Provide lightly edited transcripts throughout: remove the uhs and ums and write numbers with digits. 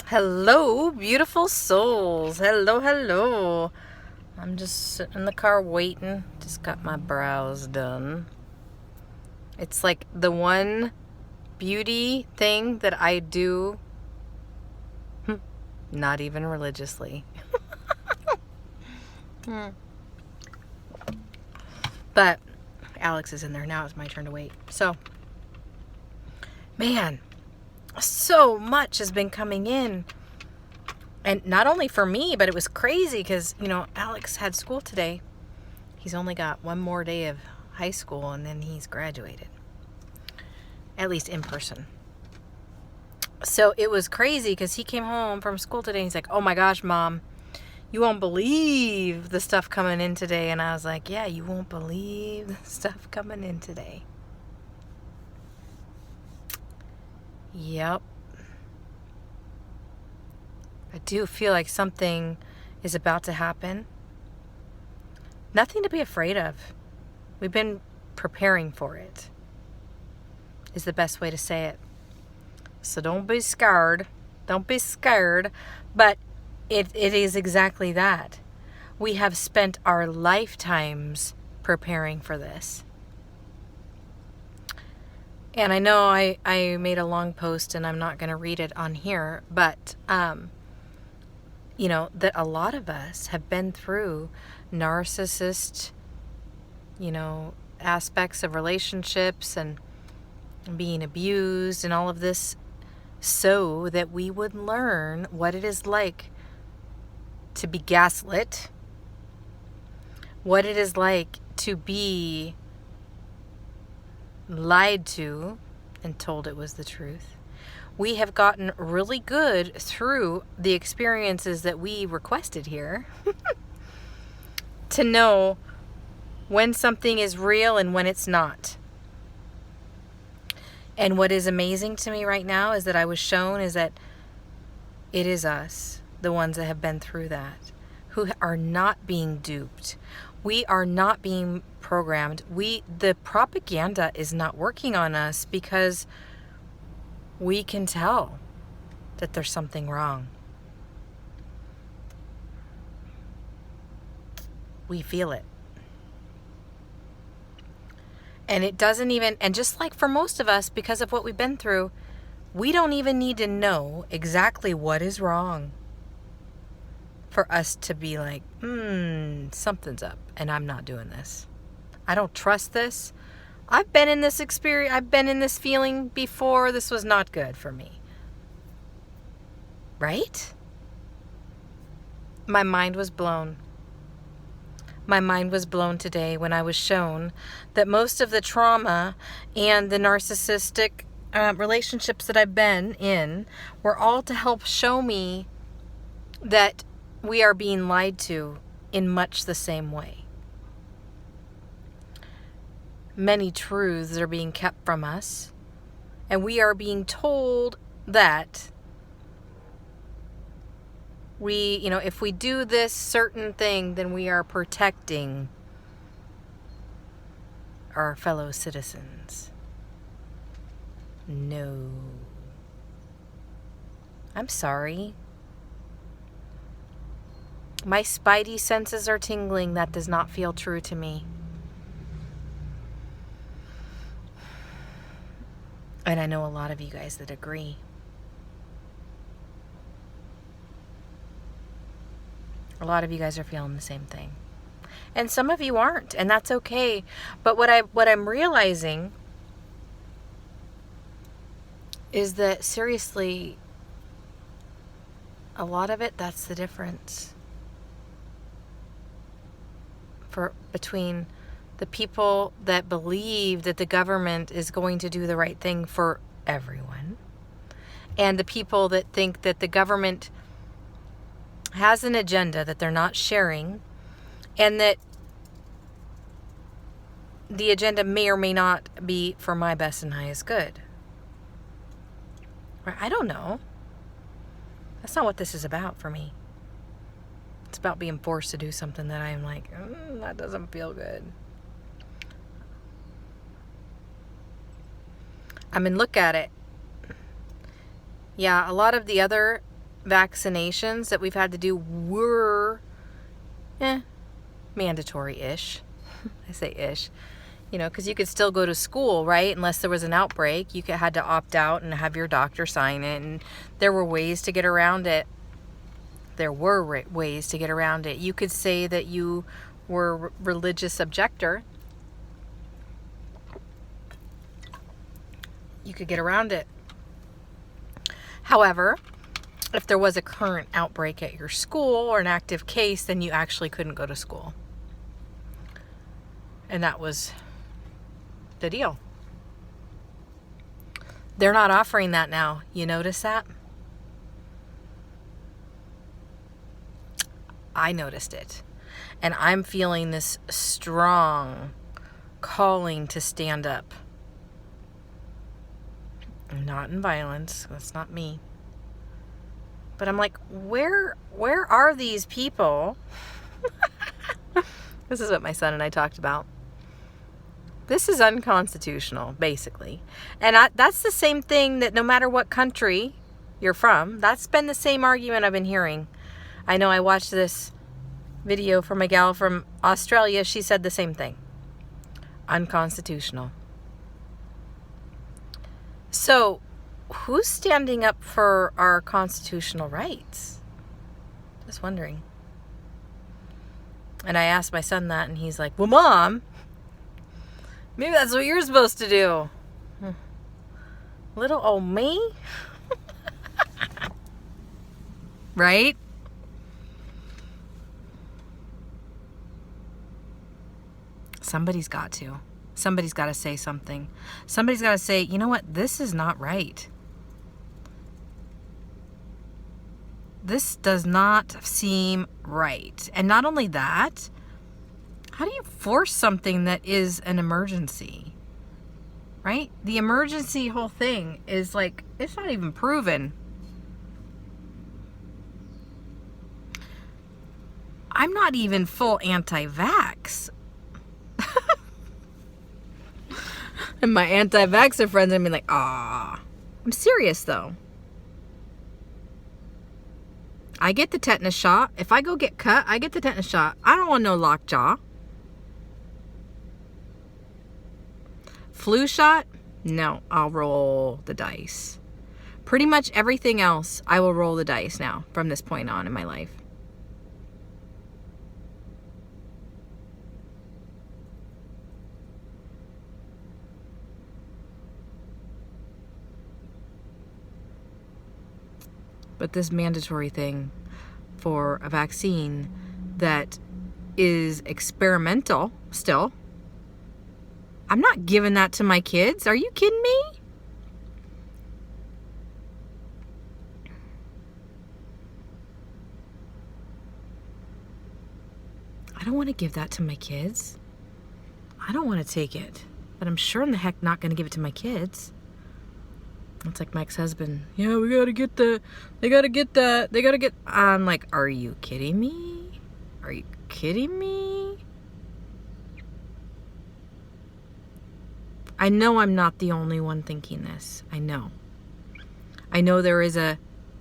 Hello, beautiful souls. Hello, hello. I'm just sitting in the car waiting. Just got my brows done. It's like the one beauty thing that I do, not even religiously. But Alex is in there now. It's my turn to wait. So, man, so much has been coming in. And not only for me, but it was crazy because, Alex had school today. He's only got one more day of high school and then he's graduated. At least in person. So it was crazy because he came home from school today and he's like, "Oh my gosh, Mom, you won't believe the stuff coming in today." And I was like, "Yeah, you won't believe the stuff coming in today." Yep. I do feel like something is about to happen. Nothing to be afraid of. We've been preparing for it, is the best way to say it. So don't be scared. Don't be scared. But it is exactly that. We have spent our lifetimes preparing for this. And I know I made a long post and I'm not going to read it on here, but that a lot of us have been through narcissist, aspects of relationships and being abused and all of this so that we would learn what it is like to be gaslit, what it is like to be lied to and told it was the truth. We have gotten really good through the experiences that we requested here to know when something is real and when it's not. And what is amazing to me right now is that I was shown is that it is us, the ones that have been through that, who are not being duped. We are not being programmed. The propaganda is not working on us because we can tell that there's something wrong. We feel it. And it doesn't even, and just like for most of us, because of what we've been through, we don't even need to know exactly what is wrong for us to be like, something's up and I'm not doing this. I don't trust this. I've been in this experience. I've been in this feeling before. This was not good for me. Right? My mind was blown. My mind was blown today when I was shown that most of the trauma and the narcissistic relationships that I've been in were all to help show me that we are being lied to in much the same way. Many truths are being kept from us, and we are being told that if we do this certain thing, then we are protecting our fellow citizens. No. I'm sorry. My spidey senses are tingling. That does not feel true to me. And I know a lot of you guys that agree. A lot of you guys are feeling the same thing. And some of you aren't, and that's okay. But what I'm realizing is that seriously, a lot of it, that's the difference between the people that believe that the government is going to do the right thing for everyone and the people that think that the government has an agenda that they're not sharing and that the agenda may or may not be for my best and highest good. I don't know. That's not what this is about for me. It's about being forced to do something that I'm like, that doesn't feel good. I mean, look at it. Yeah, a lot of the other vaccinations that we've had to do were mandatory-ish. I say ish. Because you could still go to school, right? Unless there was an outbreak. You had to opt out and have your doctor sign it. And there were ways to get around it. You could say that you were a religious objector. You could get around it. However, if there was a current outbreak at your school or an active case, then you actually couldn't go to school. And that was the deal. They're not offering that now. You notice that? I noticed it. And I'm feeling this strong calling to stand up. Not in violence. That's not me. But I'm like, where are these people? This is what my son and I talked about. This is unconstitutional, basically. And that's the same thing that no matter what country you're from, that's been the same argument I've been hearing. I know I watched this video from a gal from Australia. She said the same thing. Unconstitutional. So, who's standing up for our constitutional rights? Just wondering. And I asked my son that, and he's like, well, Mom, maybe that's what you're supposed to do. Little old me? Right? Somebody's got to. Somebody's got to say something. Somebody's got to say, you know what? This is not right. This does not seem right. And not only that, how do you force something that is an emergency? Right? The emergency whole thing is like, it's not even proven. I'm not even full anti-vax. And my anti-vaxxer friends are gonna be like, ah. I'm serious though. I get the tetanus shot. If I go get cut, I get the tetanus shot. I don't want no lockjaw. Flu shot? No, I'll roll the dice. Pretty much everything else, I will roll the dice now from this point on in my life. But this mandatory thing for a vaccine that is experimental still, I'm not giving that to my kids. Are you kidding me? I don't want to give that to my kids. I don't want to take it. But I'm sure in the heck not going to give it to my kids. It's like my ex-husband. Yeah, we gotta get the. They gotta get that. They gotta get. I'm like, are you kidding me? Are you kidding me? I know I'm not the only one thinking this. I know. I know there is a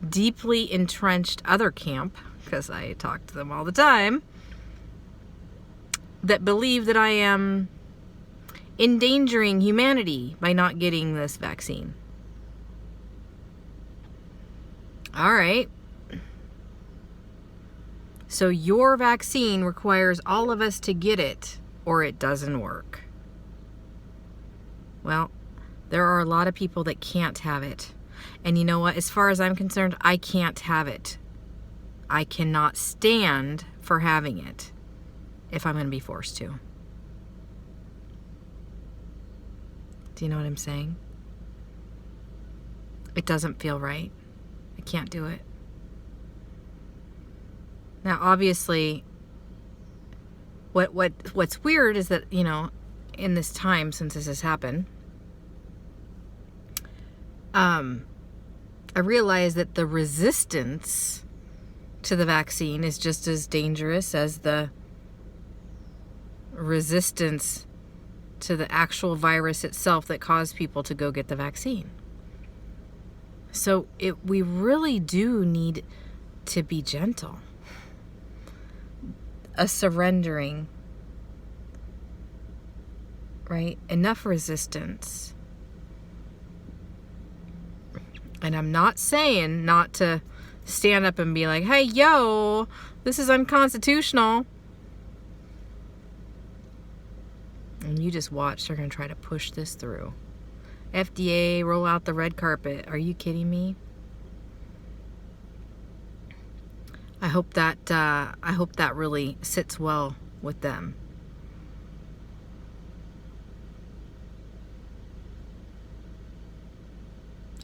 deeply entrenched other camp, because I talk to them all the time, that believe that I am endangering humanity by not getting this vaccine. All right. So your vaccine requires all of us to get it, or it doesn't work. Well, there are a lot of people that can't have it. And you know what? As far as I'm concerned, I can't have it. I cannot stand for having it if I'm going to be forced to. Do you know what I'm saying? It doesn't feel right. I can't do it. Now, obviously, what's weird is that, you know, in this time since this has happened, I realize that the resistance to the vaccine is just as dangerous as the resistance to the actual virus itself that caused people to go get the vaccine. So we really do need to be gentle. A surrendering, right? Enough resistance. And I'm not saying not to stand up and be like, hey, yo, this is unconstitutional. And you just watch. They're going to try to push this through. FDA, roll out the red carpet. Are you kidding me? I hope that really sits well with them.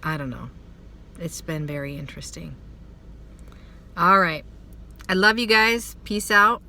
I don't know. It's been very interesting. All right. I love you guys. Peace out.